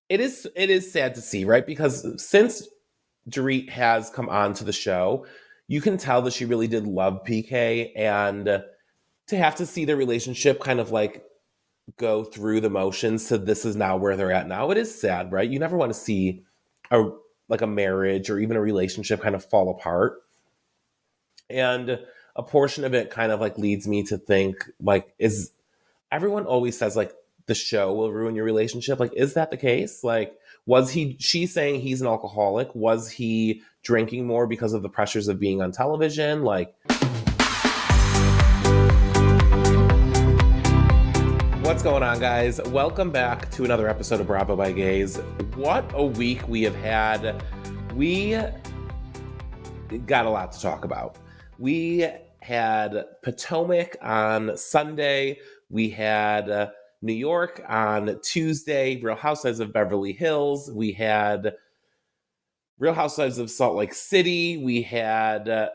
it is sad to see, right? Because since Dorit has come on to the show, you can tell that she really did love PK, and to have to see their relationship kind of like go through the motions to this is now where they're at now. It is sad, right? You never want to see a like a marriage or even a relationship kind of fall apart. And a portion of it kind of like leads me to think like is everyone always says like the show will ruin your relationship. Like, is that the case? Like, was she saying he's an alcoholic? Was he drinking more because of the pressures of being on television? Like, what's going on, guys? Welcome back to another episode of Bravo by Gays. What a week we have had. We got a lot to talk about. We had Potomac on Sunday. We had New York on Tuesday, Real Housewives of Beverly Hills. We had Real Housewives of Salt Lake City. We had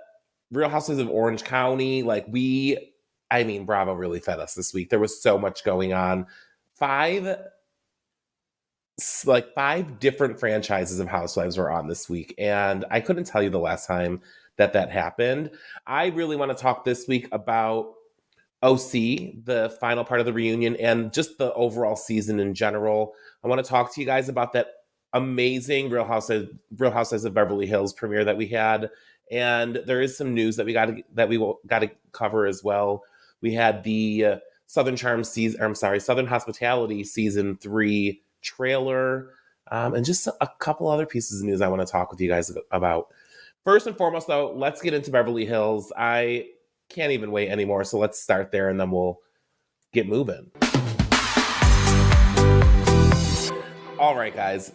Real Housewives of Orange County. Bravo really fed us this week. There was so much going on. Five different franchises of Housewives were on this week, and I couldn't tell you the last time that happened. I really want to talk this week about OC, the final part of the reunion, and just the overall season in general. I want to talk to you guys about that amazing Real Housewives of Beverly Hills premiere that we had, and there is some news that we got to cover as well. We had the Southern Hospitality season 3 trailer, and just a couple other pieces of news I want to talk with you guys about. First and foremost, though, let's get into Beverly Hills. I can't even wait anymore, so let's start there and then we'll get moving. All right, guys.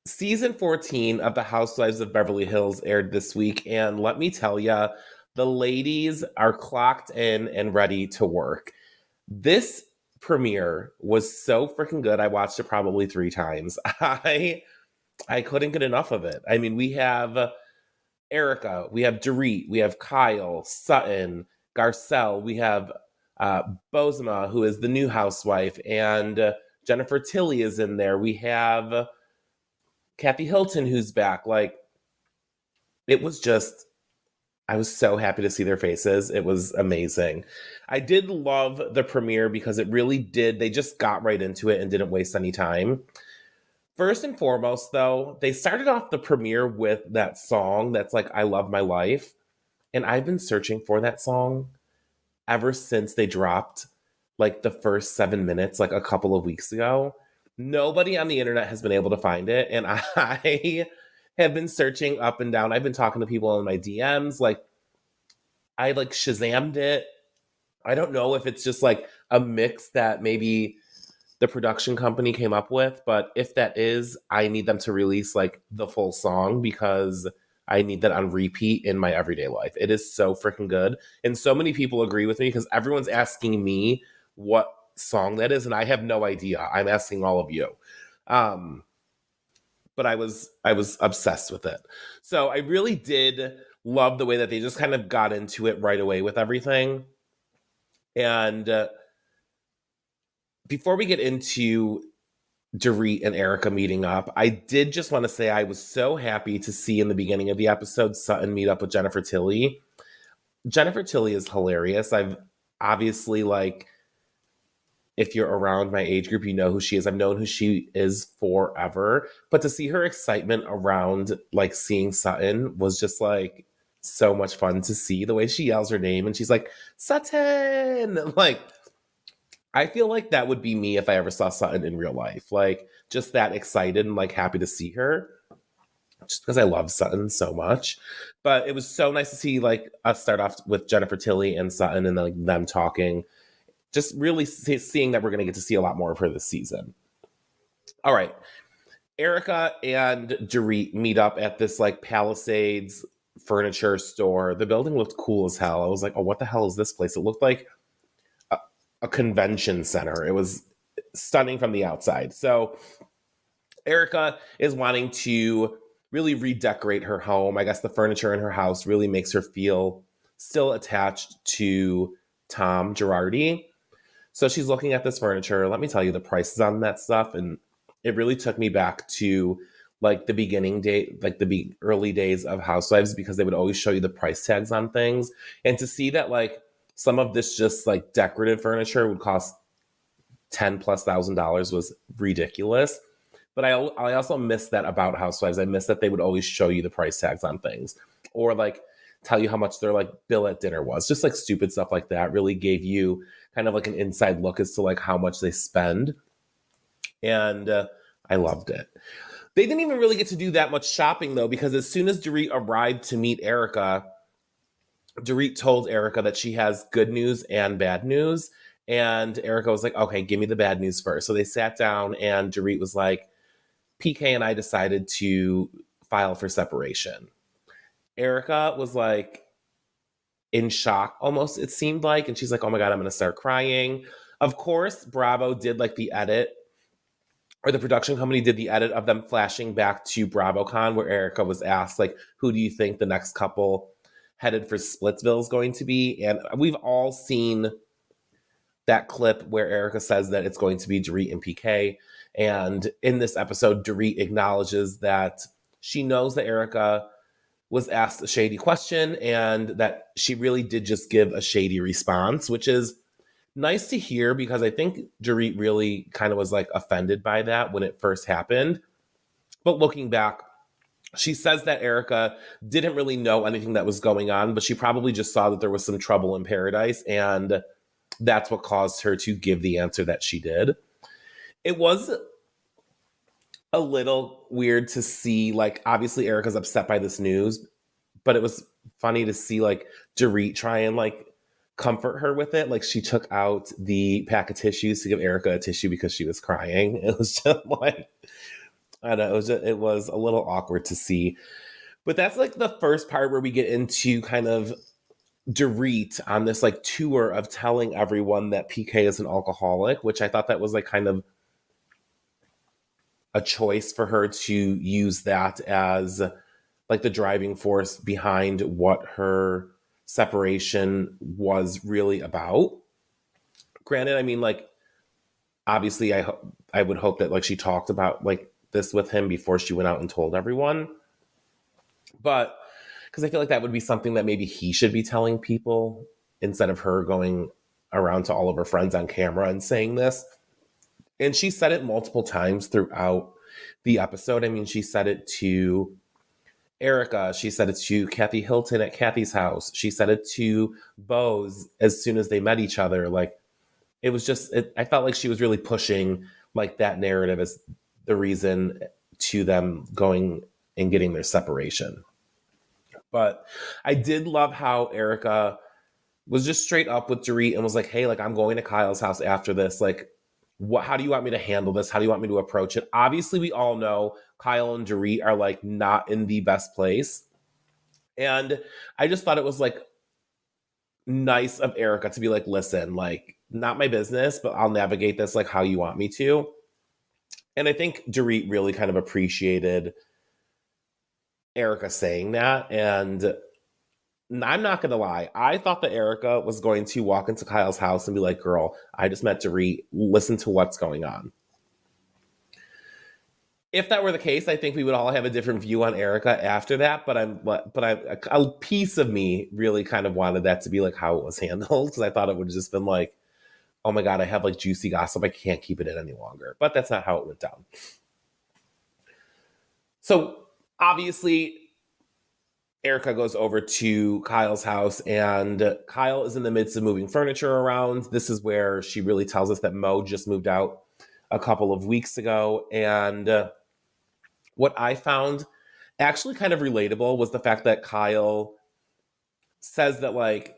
Season 14 of the Housewives of Beverly Hills aired this week, and let me tell you, the ladies are clocked in and ready to work. This premiere was so freaking good. I watched it probably 3 times. I couldn't get enough of it. I mean, we have Erika, we have Dorit, we have Kyle, Sutton, Garcelle, we have Bozoma, who is the new housewife, and Jennifer Tilly is in there. We have Kathy Hilton, who's back. Like, it was just, I was so happy to see their faces. It was amazing. I did love the premiere because it really did. They just got right into it and didn't waste any time. First and foremost, though, they started off the premiere with that song that's like, I Love My Life. And I've been searching for that song ever since they dropped like the first 7 minutes, like a couple of weeks ago. Nobody on the internet has been able to find it. And I have been searching up and down. I've been talking to people in my DMs. Like, I like Shazammed it. I don't know if it's just like a mix that maybe the production company came up with, but if that is, I need them to release like the full song because I need that on repeat in my everyday life. It is so freaking good. And so many people agree with me because everyone's asking me what song that is, and I have no idea. I'm asking all of you. But I was obsessed with it. So I really did love the way that they just kind of got into it right away with everything. And before we get into Dorit and Erika meeting up, I did just want to say I was so happy to see in the beginning of the episode Sutton meet up with Jennifer Tilly. Jennifer Tilly is hilarious. I've obviously, like, if you're around my age group, you know who she is. I've known who she is forever. But to see her excitement around like seeing Sutton was just like so much fun to see the way she yells her name and she's like, Sutton! Like, I feel like that would be me if I ever saw Sutton in real life. Like, just that excited and like happy to see her. Just because I love Sutton so much. But it was so nice to see like us start off with Jennifer Tilly and Sutton and like them talking. Just really seeing that we're going to get to see a lot more of her this season. All right. Erika and Dorit meet up at this like Palisades furniture store. The building looked cool as hell. I was like, oh, what the hell is this place? It looked like a convention center. It was stunning from the outside. So Erika is wanting to really redecorate her home. I guess the furniture in her house really makes her feel still attached to Tom Girardi. So she's looking at this furniture. Let me tell you the prices on that stuff, and it really took me back to like the beginning day, like the early days of Housewives, because they would always show you the price tags on things. And to see that like some of this just like decorative furniture would cost $10,000+ was ridiculous. But I also miss that about Housewives. I miss that they would always show you the price tags on things, or like tell you how much their like bill at dinner was. Just like stupid stuff like that really gave you kind of like an inside look as to like how much they spend. And I loved it. They didn't even really get to do that much shopping though, because as soon as Dorit arrived to meet Erika, Dorit told Erika that she has good news and bad news. And Erika was like, okay, give me the bad news first. So they sat down and Dorit was like, PK and I decided to file for separation. Erika was like in shock almost, it seemed like. And she's like, oh my God, I'm going to start crying. Of course, Bravo did like the edit, or the production company did the edit of them flashing back to BravoCon, where Erika was asked, like, who do you think the next couple headed for Splitsville is going to be? And we've all seen that clip where Erika says that it's going to be Dorit and PK. And in this episode, Dorit acknowledges that she knows that Erika was asked a shady question and that she really did just give a shady response, which is nice to hear, because I think Dorit really kind of was like offended by that when it first happened. But looking back, she says that Erika didn't really know anything that was going on, but she probably just saw that there was some trouble in paradise, and that's what caused her to give the answer that she did. It was a little weird to see, like, obviously Erika's upset by this news, but it was funny to see like Dorit try and like comfort her with it. Like she took out the pack of tissues to give Erika a tissue because she was crying. It was just like, I don't know, it was a little awkward to see. But that's like the first part where we get into kind of Dorit on this like tour of telling everyone that PK is an alcoholic, which I thought that was like kind of a choice for her to use that as like the driving force behind what her separation was really about. Granted, I mean, like, obviously I would hope that like she talked about like this with him before she went out and told everyone. But because I feel like that would be something that maybe he should be telling people instead of her going around to all of her friends on camera and saying this. And she said it multiple times throughout the episode. I mean, she said it to Erika. She said it to Kathy Hilton at Kathy's house. She said it to Bose as soon as they met each other. Like, it was just, I felt like she was really pushing like that narrative as the reason to them going and getting their separation. But I did love how Erika was just straight up with Dorit and was like, hey, like, I'm going to Kyle's house after this. Like, how do you want me to handle this? How do you want me to approach it? Obviously, we all know Kyle and Dorit are like not in the best place. And I just thought it was like nice of Erika to be like, listen, like, not my business, but I'll navigate this like how you want me to. And I think Dorit really kind of appreciated Erika saying that. And I'm not going to lie. I thought that Erika was going to walk into Kyle's house and be like, girl, I just met Dorit. Listen to what's going on. If that were the case, I think we would all have a different view on Erika after that. But a piece of me really kind of wanted that to be like how it was handled, because I thought it would have just been like, oh my God, I have like juicy gossip. I can't keep it in any longer. But that's not how it went down. So obviously, Erika goes over to Kyle's house, and Kyle is in the midst of moving furniture around. This is where she really tells us that Mo just moved out a couple of weeks ago. And what I found actually kind of relatable was the fact that Kyle says that like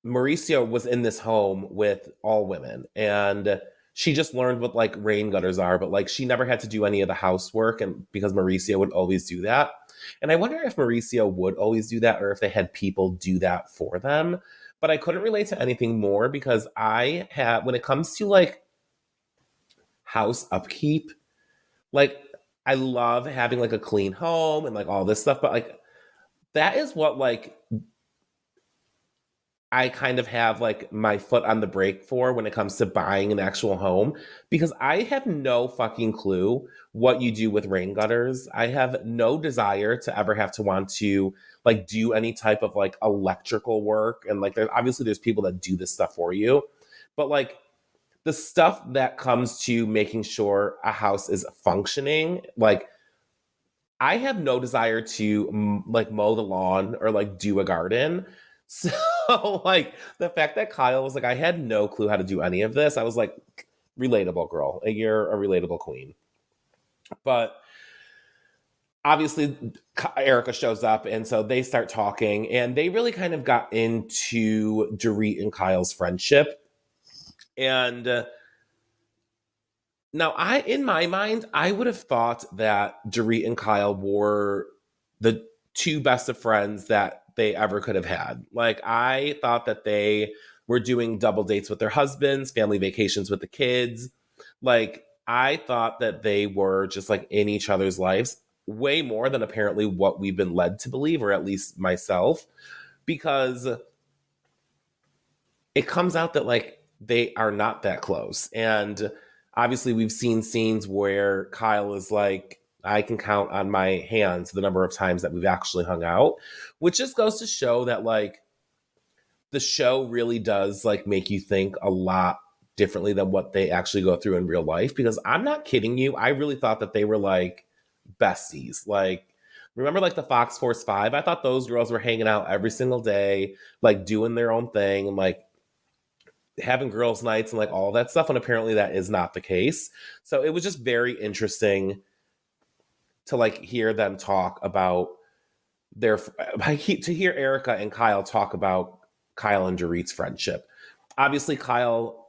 Mauricio was in this home with all women, and she just learned what like rain gutters are, but like she never had to do any of the housework, and because Mauricio would always do that. And I wonder if Mauricio would always do that, or if they had people do that for them. But I couldn't relate to anything more, because when it comes to like house upkeep, like I love having like a clean home and like all this stuff, but like that is what like I kind of have like my foot on the brake for when it comes to buying an actual home, because I have no fucking clue what you do with rain gutters. I have no desire to ever have to want to like do any type of like electrical work. And like, there's people that do this stuff for you, but like the stuff that comes to making sure a house is functioning, like I have no desire to like mow the lawn or like do a garden. So like the fact that Kyle was like, I had no clue how to do any of this. I was like, relatable girl. You're a relatable queen. But obviously Erika shows up, and so they start talking, and they really kind of got into Dorit and Kyle's friendship. And now, in my mind, I would have thought that Dorit and Kyle were the two best of friends that they ever could have had. Like, I thought that they were doing double dates with their husbands, family vacations with the kids. Like, I thought that they were just like in each other's lives way more than apparently what we've been led to believe, or at least myself, because it comes out that like they are not that close. And obviously we've seen scenes where Kyle is like, I can count on my hands the number of times that we've actually hung out, which just goes to show that like the show really does like make you think a lot differently than what they actually go through in real life. Because I'm not kidding you, I really thought that they were like besties. Like, remember like the Fox Force 5? I thought those girls were hanging out every single day, like doing their own thing and like having girls' nights and like all that stuff. And apparently that is not the case. So it was just very interesting to like hear them talk about to hear Erika and Kyle talk about Kyle and Dorit's friendship. Obviously, Kyle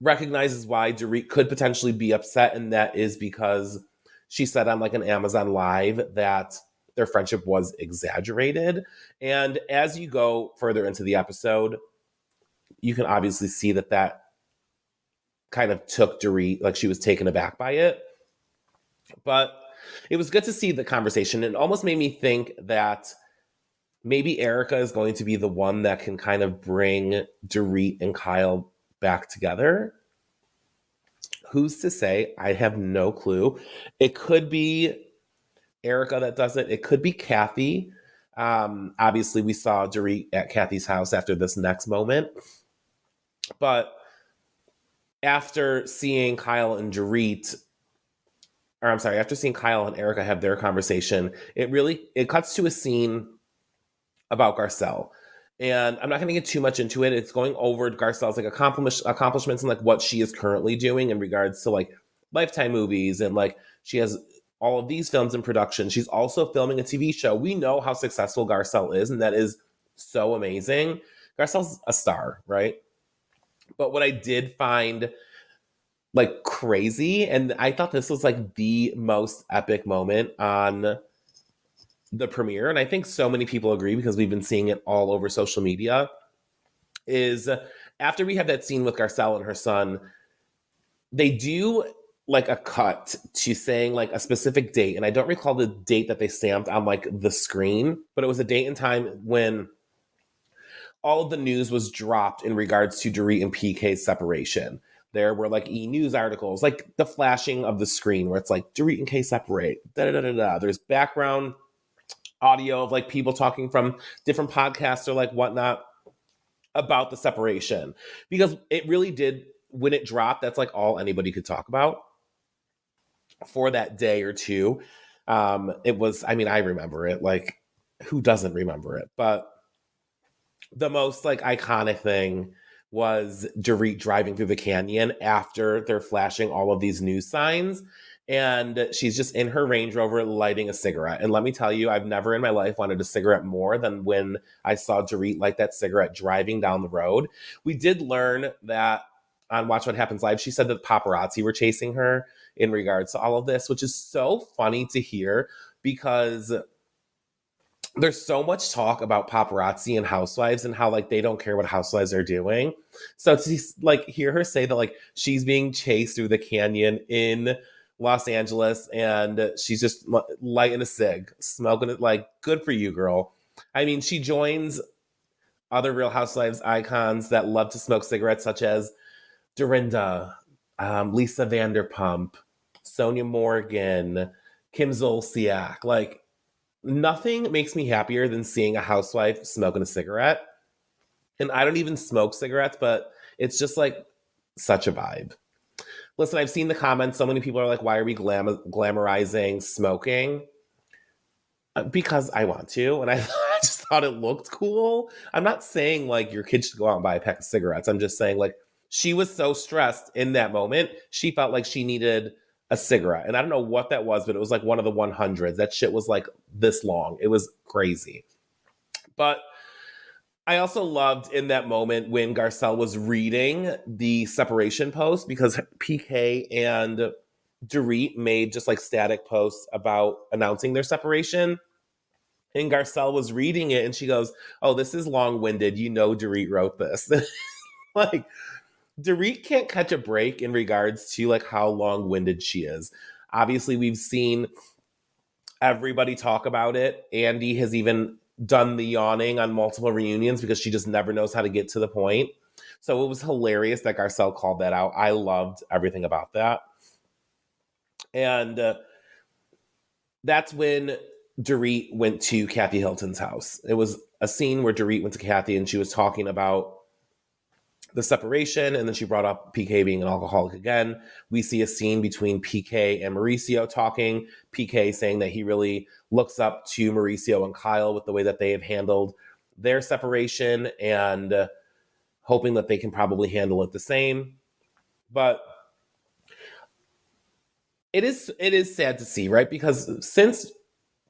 recognizes why Dorit could potentially be upset, and that is because she said on like an Amazon Live that their friendship was exaggerated. And as you go further into the episode, you can obviously see that that kind of took Dorit, like she was taken aback by it. But it was good to see the conversation. It almost made me think that maybe Erika is going to be the one that can kind of bring Dorit and Kyle back together. Who's to say? I have no clue. It could be Erika that does it. It could be Kathy. Obviously, we saw Dorit at Kathy's house after this next moment. But after seeing Kyle and Dorit, or I'm sorry, after seeing Kyle and Erika have their conversation, it cuts to a scene about Garcelle. And I'm not going to get too much into it. It's going over Garcelle's like accomplishments and like what she is currently doing in regards to like Lifetime movies, and like she has all of these films in production. She's also filming a TV show. We know how successful Garcelle is, and that is so amazing. Garcelle's a star, right? But what I did find like crazy, and I thought this was like the most epic moment on the premiere, and I think so many people agree because we've been seeing it all over social media, is after we have that scene with Garcelle and her son, they do like a cut to saying like a specific date, and I don't recall the date that they stamped on like the screen, but it was a date and time when all of the news was dropped in regards to Dorit and PK's separation. There were like e-news articles, like the flashing of the screen where it's like Dorit and K separate. Da da da da. There's background audio of like people talking from different podcasts or like whatnot about the separation, because it really did, when it dropped, that's like all anybody could talk about for that day or two. It was, I mean, I remember it. Like, who doesn't remember it? But the most like iconic thing was Dorit driving through the canyon after they're flashing all of these news signs. And she's just in her Range Rover lighting a cigarette. And let me tell you, I've never in my life wanted a cigarette more than when I saw Dorit light that cigarette driving down the road. We did learn that on Watch What Happens Live, she said that paparazzi were chasing her in regards to all of this, which is so funny to hear because there's so much talk about paparazzi and housewives and how like they don't care what housewives are doing. So to like hear her say that like she's being chased through the canyon in Los Angeles and she's just lighting a cig, smoking it, like good for you, girl. I mean, she joins other Real Housewives icons that love to smoke cigarettes, such as Dorinda, Lisa Vanderpump, Sonia Morgan, Kim Zolciak. Like, nothing makes me happier than seeing a housewife smoking a cigarette. And I don't even smoke cigarettes, but it's just like such a vibe. Listen, I've seen the comments. So many people are like, why are we glamorizing smoking? Because I want to. And I just thought it looked cool. I'm not saying like your kids should go out and buy a pack of cigarettes. I'm just saying like she was so stressed in that moment. She felt like she needed a cigarette. And I don't know what that was, but it was like one of the 100s. That shit was like this long. It was crazy. But I also loved in that moment when Garcelle was reading the separation post because PK and Dorit made just like static posts about announcing their separation. And Garcelle was reading it and she goes, "Oh, this is long-winded. You know Dorit wrote this." Like, Dorit can't catch a break in regards to like how long-winded she is. Obviously, we've seen everybody talk about it. Andy has even done the yawning on multiple reunions because she just never knows how to get to the point. So it was hilarious that Garcelle called that out. I loved everything about that. And that's when Dorit went to Kathy Hilton's house. It was a scene where Dorit went to Kathy and she was talking about the separation, and then she brought up PK being an alcoholic again. We see a scene between PK and Mauricio talking. PK saying that he really looks up to Mauricio and Kyle with the way that they have handled their separation and hoping that they can probably handle it the same. But it is sad to see, right? Because since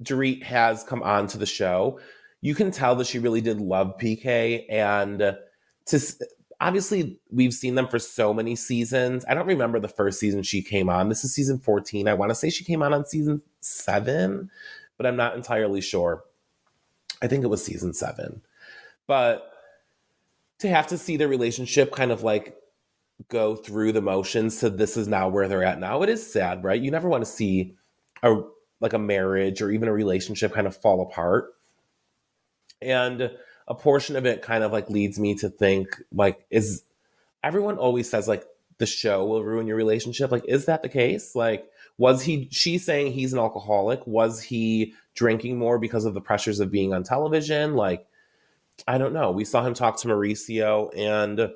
Dorit has come on to the show, you can tell that she really did love PK, and to obviously we've seen them for so many seasons. I don't remember the first season she came on. This is season 14. I want to say she came on season 7, but I'm not entirely sure. I think it was season 7. But to have to see their relationship kind of like go through the motions to this is now where they're at now, it is sad, right? You never want to see a marriage or even a relationship kind of fall apart. And a portion of it kind of like leads me to think like, is everyone always says like the show will ruin your relationship? Like, is that the case? Like, she's saying he's an alcoholic. Was he drinking more because of the pressures of being on television? Like, I don't know. We saw him talk to Mauricio and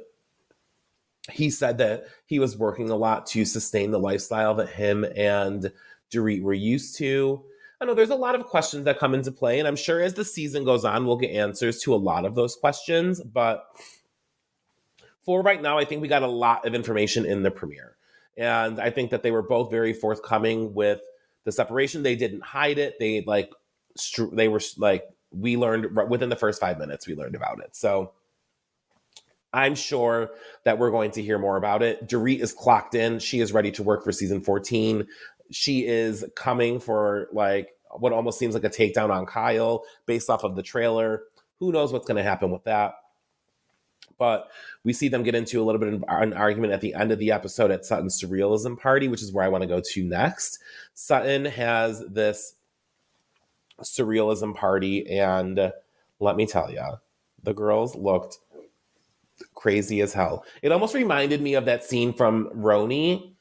he said that he was working a lot to sustain the lifestyle that him and Dorit were used to. I know there's a lot of questions that come into play, and I'm sure as the season goes on, we'll get answers to a lot of those questions. But for right now, I think we got a lot of information in the premiere. And I think that they were both very forthcoming with the separation. They didn't hide it. They were like, we learned within the first 5 minutes, we learned about it. So I'm sure that we're going to hear more about it. Dorit is clocked in. She is ready to work for season 14. She is coming for like what almost seems like a takedown on Kyle based off of the trailer. Who knows what's going to happen with that? But we see them get into a little bit of an argument at the end of the episode at Sutton's surrealism party, which is where I want to go to next. Sutton has this surrealism party, and let me tell you, the girls looked crazy as hell. It almost reminded me of that scene from Roni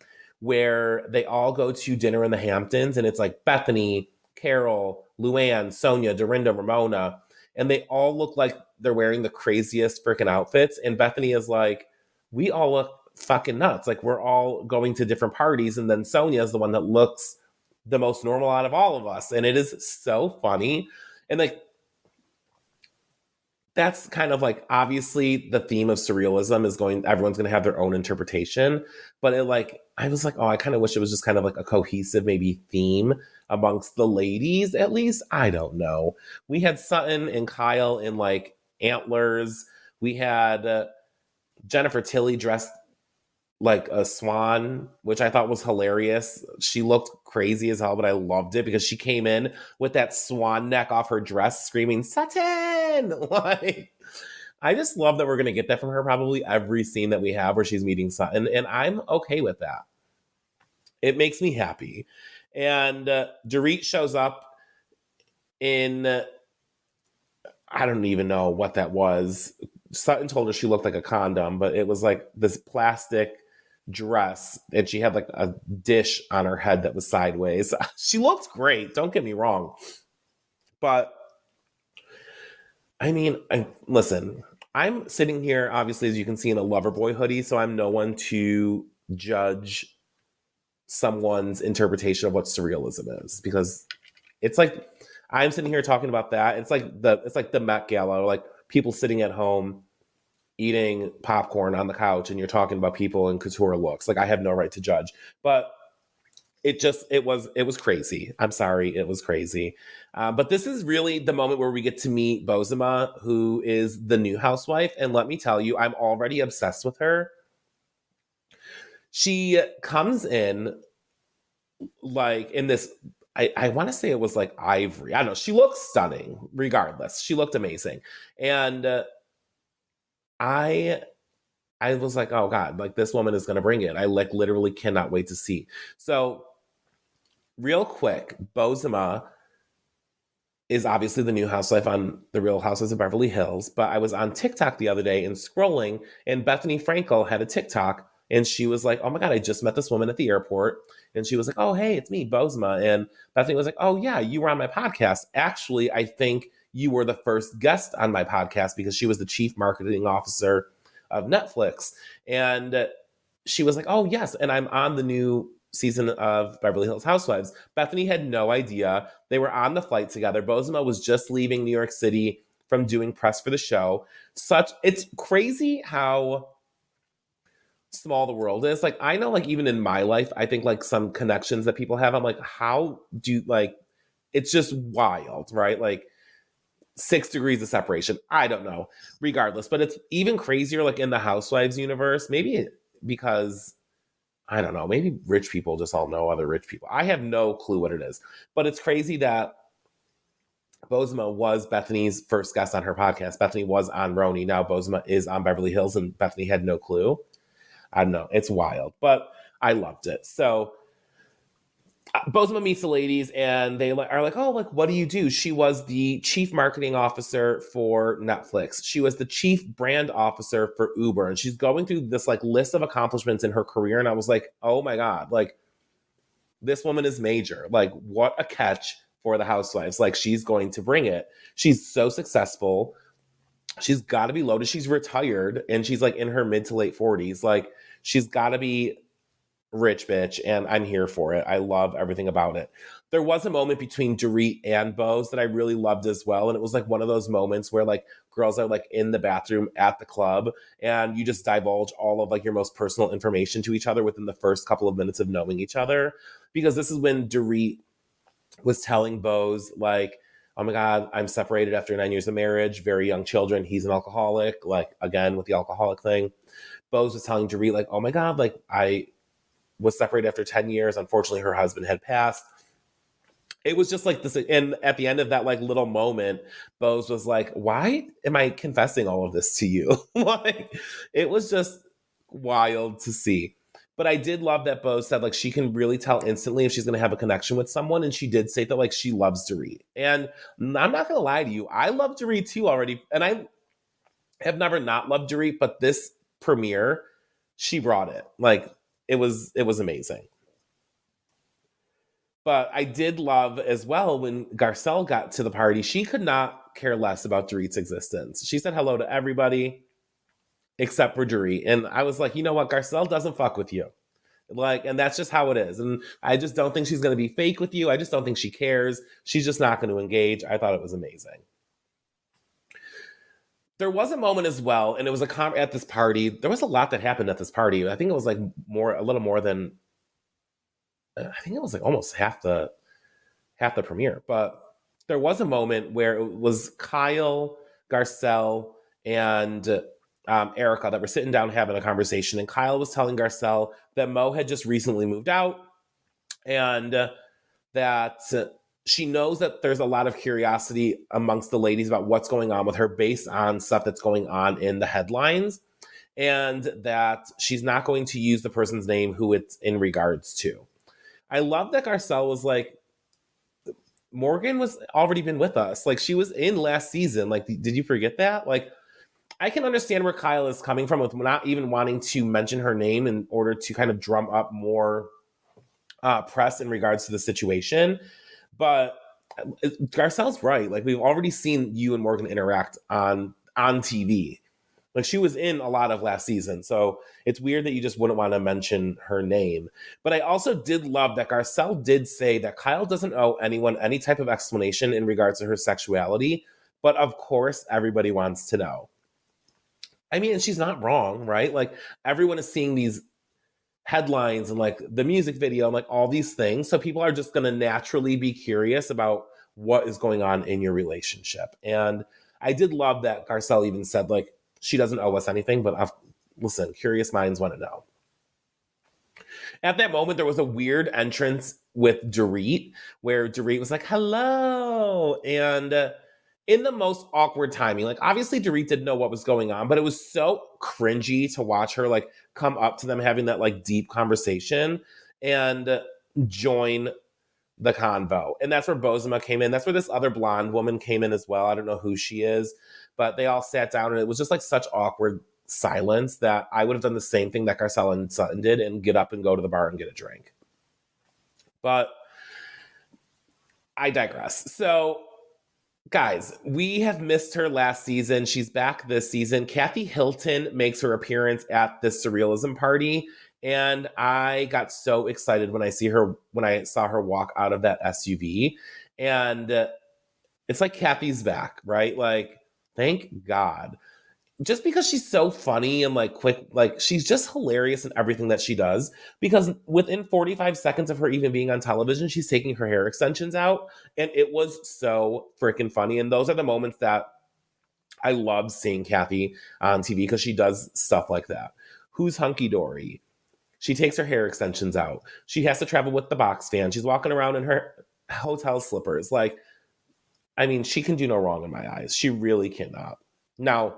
where they all go to dinner in the Hamptons, and it's like Bethany, Carol, Luann, Sonia, Dorinda, Ramona, and they all look like they're wearing the craziest freaking outfits. And Bethany is like, we all look fucking nuts. Like, we're all going to different parties. And then Sonia is the one that looks the most normal out of all of us. And it is so funny. And like, that's kind of like, obviously the theme of surrealism is everyone's going to have their own interpretation. But I was like, oh, I kind of wish it was just kind of like a cohesive maybe theme amongst the ladies, at least. I don't know. We had Sutton and Kyle in like antlers. We had Jennifer Tilly dressed like a swan, which I thought was hilarious. She looked crazy as hell, but I loved it because she came in with that swan neck off her dress screaming, Sutton! Like, I just love that we're going to get that from her probably every scene that we have where she's meeting Sutton, and I'm okay with that. It makes me happy. And Dorit shows up in I don't even know what that was. Sutton told her she looked like a condom, but it was like this plastic dress, and she had like a dish on her head that was sideways. She looked great, don't get me wrong. But I mean, listen, I'm sitting here, obviously, as you can see, in a Loverboy hoodie, so I'm no one to judge someone's interpretation of what surrealism is, because it's like I'm sitting here talking about that. It's like the Met Gala, like people sitting at home eating popcorn on the couch, and you're talking about people in couture looks. Like, I have no right to judge, but it was crazy. I'm sorry, it was crazy. But this is really the moment where we get to meet Bozoma, who is the new housewife, and let me tell you, I'm already obsessed with her. She comes in like in this. I want to say it was like ivory. I don't know. She looks stunning. Regardless, she looked amazing, and I I was like, oh God, like this woman is gonna bring it. I like literally cannot wait to see. So real quick, Bozoma is obviously the new housewife on The Real Housewives of Beverly Hills. But I was on TikTok the other day and scrolling, and Bethany Frankel had a TikTok, and she was like, "Oh my God, I just met this woman at the airport," and she was like, "Oh hey, it's me, Bozoma," and Bethany was like, "Oh yeah, you were on my podcast. Actually, I think you were the first guest on my podcast," because she was the chief marketing officer of Netflix, and she was like, "Oh yes," and I'm on the new season of Beverly Hills Housewives. Bethany had no idea. They were on the flight together. Bozoma was just leaving New York City from doing press for the show. It's crazy how small the world is. Like, I know, like, even in my life, I think like some connections that people have, I'm like, how do, like, it's just wild, right? Like 6 degrees of separation. I don't know. Regardless, but it's even crazier like in the Housewives universe. Maybe because I don't know. Maybe rich people just all know other rich people. I have no clue what it is. But it's crazy that Bozoma was Bethany's first guest on her podcast. Bethany was on Roni. Now Bozoma is on Beverly Hills, and Bethany had no clue. I don't know. It's wild, but I loved it. So Bozoma meets the ladies, and they are like, "Oh, like, what do you do?" She was the chief marketing officer for Netflix. She was the chief brand officer for Uber, and she's going through this like list of accomplishments in her career. And I was like, "Oh my God, like this woman is major. Like, what a catch for the Housewives. Like, she's going to bring it. She's so successful. She's got to be loaded. She's retired, and she's like in her mid to late 40s. Like, she's got to be rich bitch, and I'm here for it. I love everything about it. There was a moment between Dorit and Bose that I really loved as well, and it was like one of those moments where like girls are like in the bathroom at the club, and you just divulge all of like your most personal information to each other within the first couple of minutes of knowing each other, because this is when Dorit was telling Bose like, "Oh my God, I'm separated after 9 years of marriage, very young children. He's an alcoholic." Like, again with the alcoholic thing, Bose was telling Dorit like, "Oh my God, like I was separated after 10 years. Unfortunately, her husband had passed." It was just like this. And at the end of that like little moment, Bose was like, "Why am I confessing all of this to you?" Like, it was just wild to see. But I did love that Bose said like she can really tell instantly if she's going to have a connection with someone. And she did say that like she loves Dorit. And I'm not going to lie to you. I love Dorit too already. And I have never not loved Dorit, but this premiere, she brought it. Like, it was amazing. But I did love as well when Garcelle got to the party. She could not care less about Dorit's existence. She said hello to everybody except for Dorit. And I was like, you know what? Garcelle doesn't fuck with you. Like, and that's just how it is. And I just don't think she's going to be fake with you. I just don't think she cares. She's just not going to engage. I thought it was amazing. There was a moment as well, and it was at this party. There was a lot that happened at this party. I think it was like a little more than, I think it was like almost half the premiere. But there was a moment where it was Kyle, Garcelle, and Erika that were sitting down having a conversation. And Kyle was telling Garcelle that Mo had just recently moved out, and that she knows that there's a lot of curiosity amongst the ladies about what's going on with her based on stuff that's going on in the headlines, and that she's not going to use the person's name who it's in regards to. I love that Garcelle was like, Morgan was already been with us. Like, she was in last season. Like, did you forget that? Like, I can understand where Kyle is coming from with not even wanting to mention her name in order to kind of drum up more press in regards to the situation. But Garcelle's right. Like, we've already seen you and Morgan interact on TV. Like, she was in a lot of last season. So it's weird that you just wouldn't want to mention her name. But I also did love that Garcelle did say that Kyle doesn't owe anyone any type of explanation in regards to her sexuality. But of course, everybody wants to know. I mean, and she's not wrong, right? Like, everyone is seeing these headlines and like the music video and like all these things. So people are just going to naturally be curious about what is going on in your relationship. And I did love that Garcelle even said, like, she doesn't owe us anything, but listen, curious minds want to know. At that moment, there was a weird entrance with Dorit where Dorit was like, hello. And in the most awkward timing, like, obviously Dorit didn't know what was going on, but it was so cringy to watch her like come up to them having that like deep conversation and join the convo. And that's where Bozoma came in. That's where this other blonde woman came in as well. I don't know who she is, but they all sat down and it was just like such awkward silence that I would have done the same thing that Garcelle and Sutton did and get up and go to the bar and get a drink. But I digress. So, guys, we have missed her last season. She's back this season. Kathy Hilton makes her appearance at this surrealism party. And I got so excited when I saw her walk out of that SUV. And it's like Kathy's back, right? Like, thank God. Just because she's so funny and like quick, like she's just hilarious in everything that she does. Because within 45 seconds of her even being on television, she's taking her hair extensions out. And it was so freaking funny. And those are the moments that I love seeing Kathy on TV because she does stuff like that. Who's hunky dory? She takes her hair extensions out. She has to travel with the box fan. She's walking around in her hotel slippers. Like, I mean, she can do no wrong in my eyes. She really cannot. Now,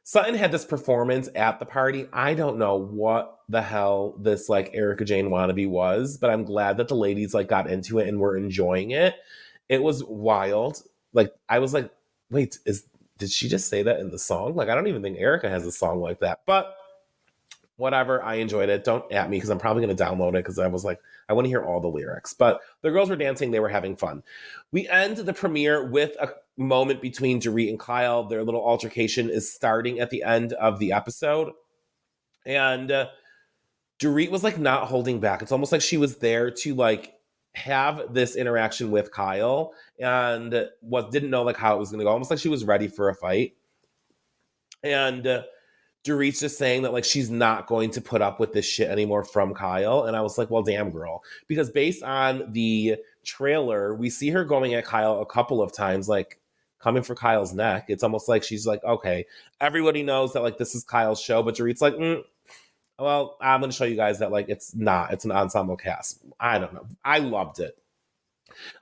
Sutton had this performance at the party. I don't know what the hell this like Erika Jayne wannabe was, but I'm glad that the ladies like got into it and were enjoying it. It was wild. Like, I was like, wait, did she just say that in the song? Like, I don't even think Erika has a song like that. But whatever, I enjoyed it. Don't at me because I'm probably going to download it because I was like, I want to hear all the lyrics. But the girls were dancing. They were having fun. We end the premiere with a moment between Dorit and Kyle. Their little altercation is starting at the end of the episode. And Dorit was like not holding back. It's almost like she was there to like have this interaction with Kyle and didn't know like how it was going to go. Almost like she was ready for a fight. And Dorit's just saying that like she's not going to put up with this shit anymore from Kyle. And I was like, well, damn, girl. Because based on the trailer, we see her going at Kyle a couple of times, like coming for Kyle's neck. It's almost like she's like, okay, everybody knows that like this is Kyle's show, but Dorit's like, well, I'm going to show you guys that like it's not. It's an ensemble cast. I don't know. I loved it.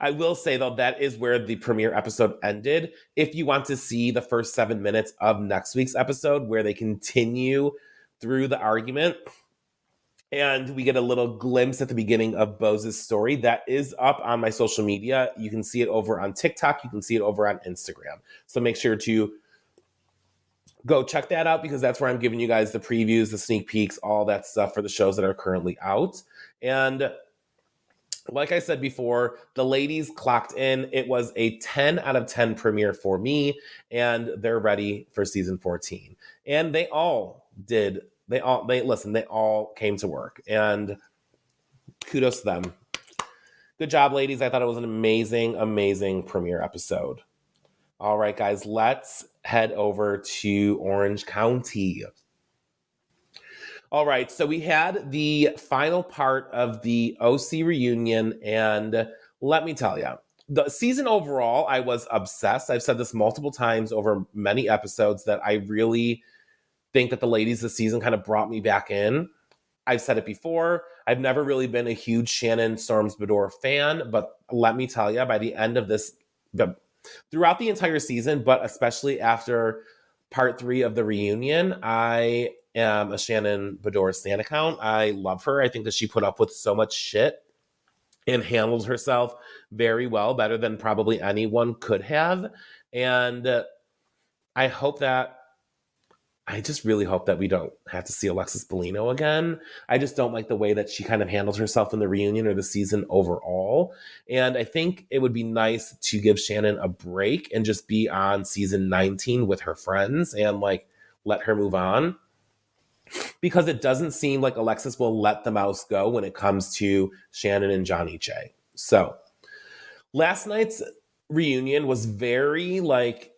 I will say, though, that is where the premiere episode ended. If you want to see the first 7 minutes of next week's episode, where they continue through the argument, and we get a little glimpse at the beginning of Bose's story, that is up on my social media. You can see it over on TikTok. You can see it over on Instagram. So make sure to go check that out because that's where I'm giving you guys the previews, the sneak peeks, all that stuff for the shows that are currently out. And like I said before, the ladies clocked in. It was a 10 out of 10 premiere for me, and they're ready for season 14. And they all did. They all came to work, and kudos to them. Good job, ladies. I thought it was an amazing, amazing premiere episode. All right, guys, let's head over to Orange County. All right, so we had the final part of the OC reunion, and let me tell you, the season overall, I was obsessed. I've said this multiple times over many episodes that I really think that the ladies this season kind of brought me back in. I've said it before. I've never really been a huge Shannon Storms Bedore fan, but let me tell you, by the end of this, throughout the entire season, but especially after part 3 of the reunion, I am a Shannon Bedore stan account. I love her. I think that she put up with so much shit and handled herself very well, better than probably anyone could have. And I just really hope that we don't have to see Alexis Bellino again. I just don't like the way that she kind of handled herself in the reunion or the season overall. And I think it would be nice to give Shannon a break and just be on season 19 with her friends and like let her move on. Because it doesn't seem like Alexis will let the mouse go when it comes to Shannon and Johnny J. So last night's reunion was very like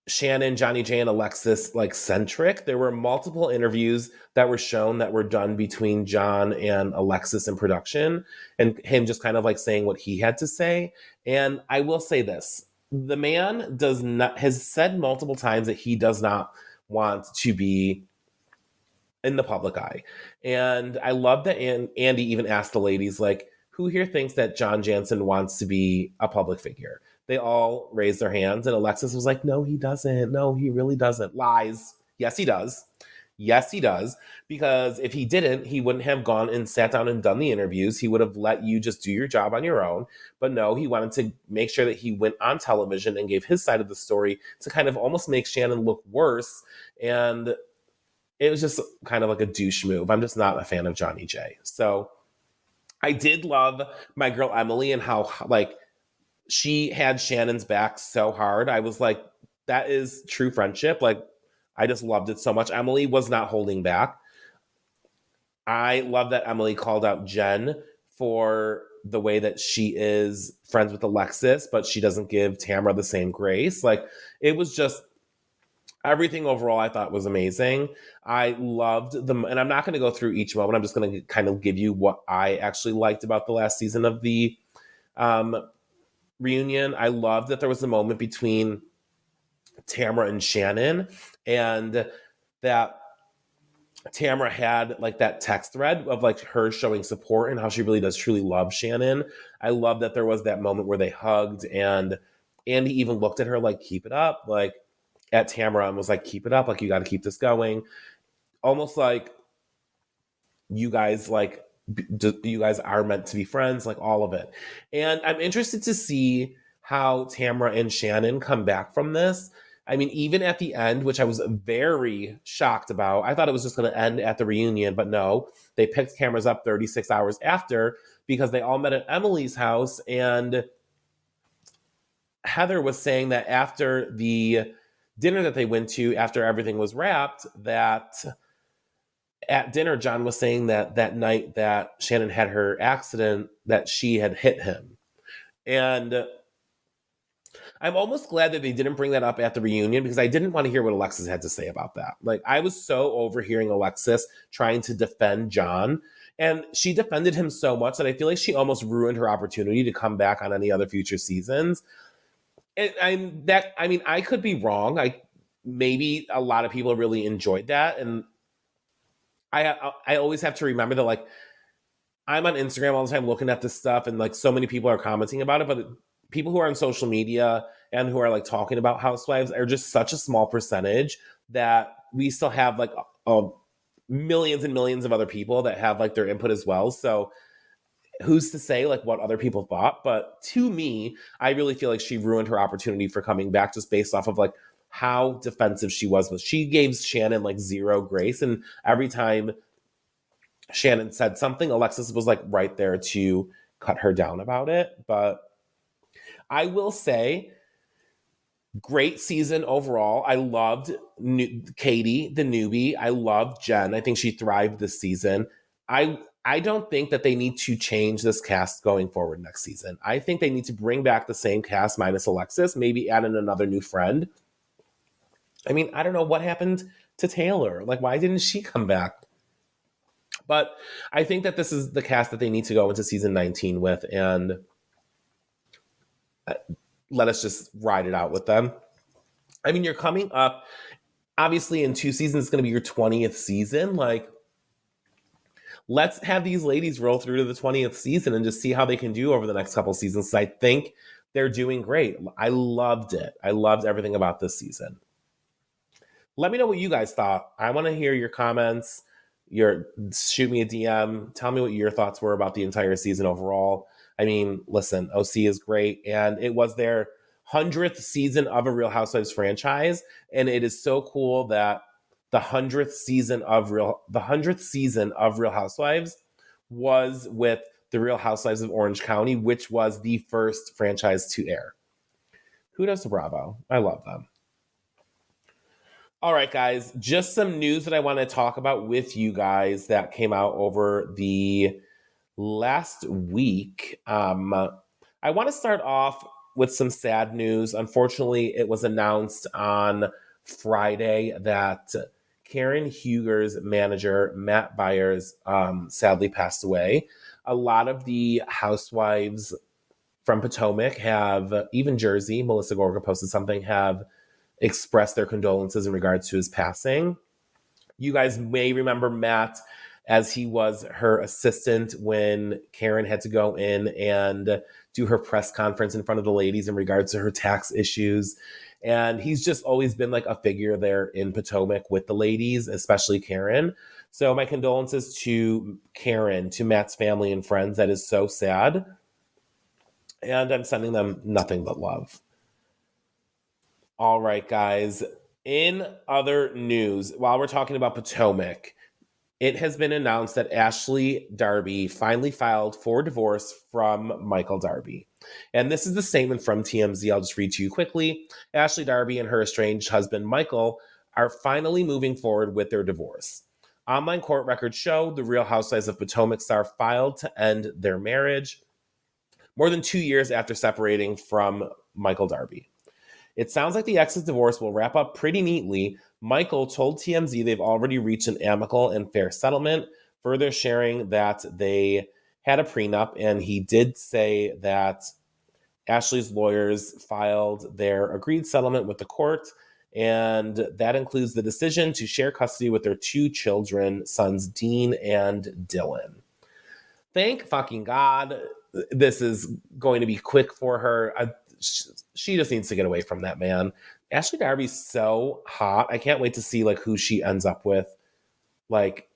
Shannon, Johnny J, and Alexis like centric. There were multiple interviews that were shown that were done between John and Alexis in production, and him just kind of like saying what he had to say. And I will say this: the man has said multiple times that he does not want to be in the public eye. And I love that Andy even asked the ladies, like, who here thinks that John Jansen wants to be a public figure? They all raised their hands, and Alexis was like, no, he doesn't. No, he really doesn't. Lies. Yes, he does. Yes, he does. Because if he didn't, he wouldn't have gone and sat down and done the interviews. He would have let you just do your job on your own. But no, he wanted to make sure that he went on television and gave his side of the story to kind of almost make Shannon look worse. And it was just kind of like a douche move. I'm just not a fan of Johnny J. So I did love my girl Emily and how like she had Shannon's back so hard. I was like, that is true friendship. Like, I just loved it so much. Emily was not holding back. I love that Emily called out Jen for the way that she is friends with Alexis, but she doesn't give Tamara the same grace. Like, it was just everything overall I thought was amazing. I loved them, and I'm not going to go through each moment. I'm just going to kind of give you what I actually liked about the last season of the reunion. I loved that there was a moment between Tamara and Shannon, and that Tamara had like that text thread of like her showing support and how she really does truly love Shannon. I love that there was that moment where they hugged, and Andy even looked at her like, keep it up, like at Tamara, and was like, keep it up, like you got to keep this going. Almost like you guys are meant to be friends, like all of it. And I'm interested to see how Tamara and Shannon come back from this. I mean, even at the end, which I was very shocked about, I thought it was just going to end at the reunion, but no, they picked cameras up 36 hours after because they all met at Emily's house. And Heather was saying that after the dinner that they went to, after everything was wrapped, that at dinner, John was saying that that night that Shannon had her accident, that she had hit him. And I'm almost glad that they didn't bring that up at the reunion because I didn't want to hear what Alexis had to say about that. Like, I was so overhearing Alexis trying to defend John, and she defended him so much that I feel like she almost ruined her opportunity to come back on any other future seasons. And I could be wrong. Maybe a lot of people really enjoyed that, and I always have to remember that, like, I'm on Instagram all the time looking at this stuff, and like so many people are commenting about it, but people who are on social media and who are like talking about Housewives are just such a small percentage that we still have like millions and millions of other people that have like their input as well. So who's to say like what other people thought? But to me, I really feel like she ruined her opportunity for coming back just based off of like how defensive she was. She gave Shannon like zero grace, and every time Shannon said something, Alexis was like right there to cut her down about it. But I will say, great season overall. I loved Katie, the newbie. I loved Jen. I think she thrived this season. I don't think that they need to change this cast going forward next season. I think they need to bring back the same cast minus Alexis, maybe add in another new friend. I mean, I don't know what happened to Taylor. Like, why didn't she come back? But I think that this is the cast that they need to go into season 19 with, and let us just ride it out with them. I mean, you're coming up, obviously in 2 seasons, it's going to be your 20th season. Like, let's have these ladies roll through to the 20th season and just see how they can do over the next couple seasons. I think they're doing great. I loved it. I loved everything about this season. Let me know what you guys thought. I want to hear your comments. shoot me a DM. Tell me what your thoughts were about the entire season overall. I mean, listen, OC is great, and it was their 100th season of a Real Housewives franchise, and it is so cool that the 100th season of Real Housewives was with the Real Housewives of Orange County, which was the first franchise to air. Kudos to Bravo. I love them. All right, guys, just some news that I want to talk about with you guys that came out over the last week. I want to start off with some sad news. Unfortunately, it was announced on Friday that Karen Huger's manager, Matt Byers, sadly passed away. A lot of the housewives from Potomac have, even Jersey, Melissa Gorga posted something, have expressed their condolences in regards to his passing. You guys may remember Matt as he was her assistant when Karen had to go in and do her press conference in front of the ladies in regards to her tax issues. And he's just always been like a figure there in Potomac with the ladies, especially Karen. So my condolences to Karen, to Matt's family and friends. That is so sad. And I'm sending them nothing but love. All right, guys. In other news, while we're talking about Potomac, it has been announced that Ashley Darby finally filed for divorce from Michael Darby. And this is the statement from TMZ. I'll just read to you quickly. Ashley Darby and her estranged husband, Michael, are finally moving forward with their divorce. Online court records show the Real Housewives of Potomac star filed to end their marriage more than 2 years after separating from Michael Darby. It sounds like the ex's divorce will wrap up pretty neatly. Michael told TMZ they've already reached an amicable and fair settlement, further sharing that they had a prenup, and he did say that Ashley's lawyers filed their agreed settlement with the court, and that includes the decision to share custody with their 2 children, sons Dean and Dylan. Thank fucking God this is going to be quick for her. She just needs to get away from that man. Ashley Darby's so hot. I can't wait to see like who she ends up with, like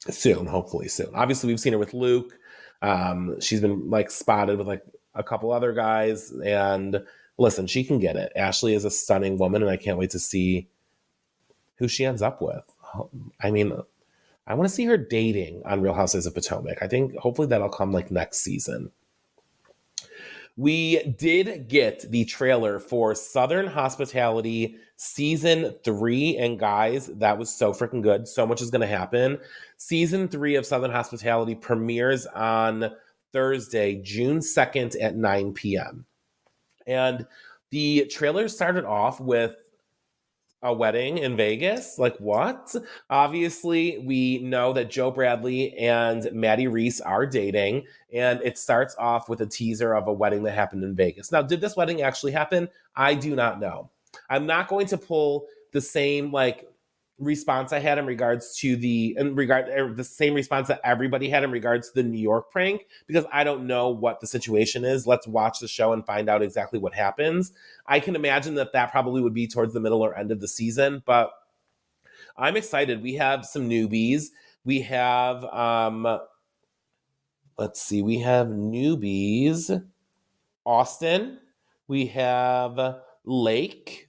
soon, hopefully soon. Obviously, we've seen her with Luke. She's been like spotted with like a couple other guys. And listen, she can get it. Ashley is a stunning woman, and I can't wait to see who she ends up with. I mean, I want to see her dating on Real Housewives of Potomac. I think hopefully that'll come like next season. We did get the trailer for Southern Hospitality Season 3. And guys, that was so freaking good. So much is going to happen. Season 3 of Southern Hospitality premieres on Thursday, June 2nd at 9 p.m. And the trailer started off with a wedding in Vegas? Like what? Obviously, we know that Joe Bradley and Maddie Reese are dating, and it starts off with a teaser of a wedding that happened in Vegas. Now, did this wedding actually happen? I do not know. I'm not going to pull the same like response I had in regards to the same response that everybody had in regards to the New York prank, because I don't know what the situation is. Let's watch the show and find out exactly what happens. I can imagine that probably would be towards the middle or end of the season, but I'm excited. We have some newbies. We have we have newbies. Austin. We have Lake.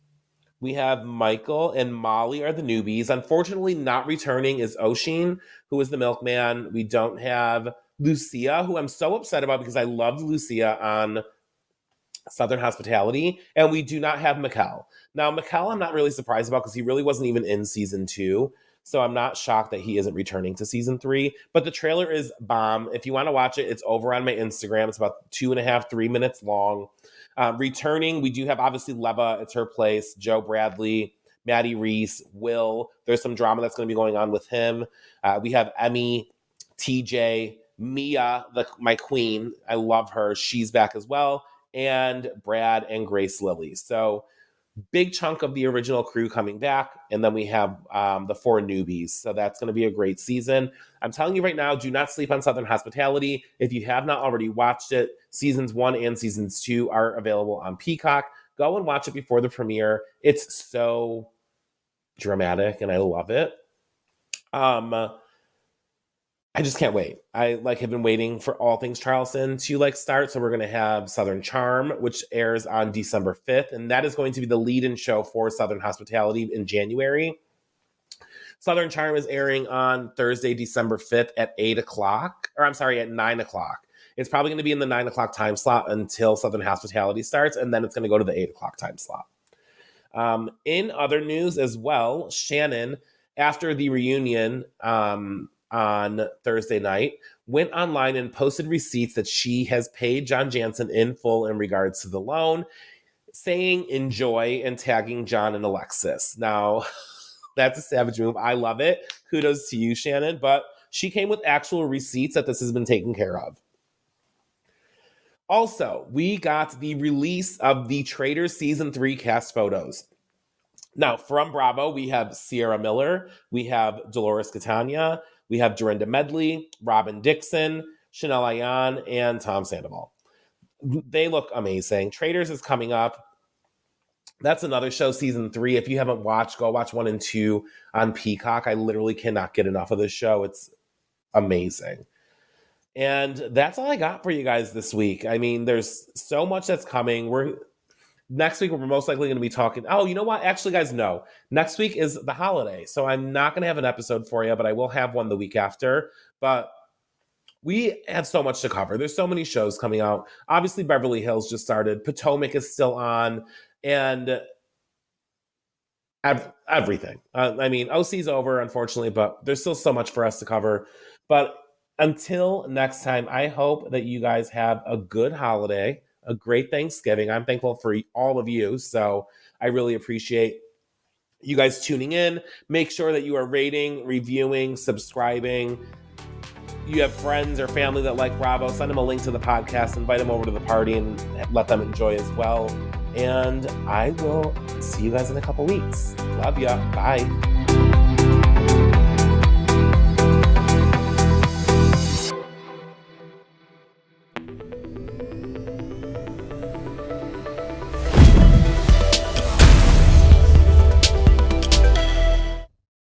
We have Michael and Molly are the newbies. Unfortunately, not returning is Oshin, who is the milkman. We don't have Lucia, who I'm so upset about because I loved Lucia on Southern Hospitality. And we do not have Mikkel. Now, Mikkel, I'm not really surprised about because he really wasn't even in season 2. So I'm not shocked that he isn't returning to season 3. But the trailer is bomb. If you want to watch it, it's over on my Instagram. It's about 2.5, 3 minutes long. Returning, we do have obviously Leva, it's her place, Joe Bradley, Maddie Reese, Will. There's some drama that's going to be going on with him. We have Emmy, TJ, Mia, my queen. I love her. She's back as well. And Brad and Grace Lilly. So big chunk of the original crew coming back. And then we have the 4 newbies. So that's going to be a great season. I'm telling you right now, do not sleep on Southern Hospitality. If you have not already watched it, seasons 1 and seasons 2 are available on Peacock. Go and watch it before the premiere. It's so dramatic and I love it. I just can't wait. I have been waiting for all things Charleston to start. So we're going to have Southern Charm, which airs on December 5th. And that is going to be the lead-in show for Southern Hospitality in January. Southern Charm is airing on Thursday, December 5th at 8 o'clock. Or I'm sorry, at 9 o'clock. It's probably going to be in the 9 o'clock time slot until Southern Hospitality starts. And then it's going to go to the 8 o'clock time slot. In other news as well, Shannon, after the reunion on Thursday night, went online and posted receipts that she has paid John Jansen in full in regards to the loan, saying enjoy and tagging John and Alexis. Now, that's a savage move. I love it. Kudos to you, Shannon. But she came with actual receipts that this has been taken care of. Also, we got the release of the Traitors Season 3 cast photos. Now, from Bravo, we have Sierra Miller, we have Dolores Catania, we have Dorinda Medley, Robin Dixon, Chanel Ayan, and Tom Sandoval. They look amazing. Traitors is coming up. That's another show, Season 3. If you haven't watched, go watch 1 and 2 on Peacock. I literally cannot get enough of this show. It's amazing. And that's all I got for you guys this week. I mean, there's so much that's coming. Next week, we're most likely going to be talking. Oh, you know what? Actually, guys, no. Next week is the holiday. So I'm not going to have an episode for you, but I will have one the week after. But we have so much to cover. There's so many shows coming out. Obviously, Beverly Hills just started. Potomac is still on. And everything. I mean, OC's over, unfortunately, but there's still so much for us to cover. But until next time, I hope that you guys have a good holiday, a great Thanksgiving. I'm thankful for all of you, so I really appreciate you guys tuning in. Make sure that you are rating, reviewing, subscribing. You have friends or family that like Bravo, send them a link to the podcast, invite them over to the party, and let them enjoy as well. And I will see you guys in a couple weeks. Love ya. Bye.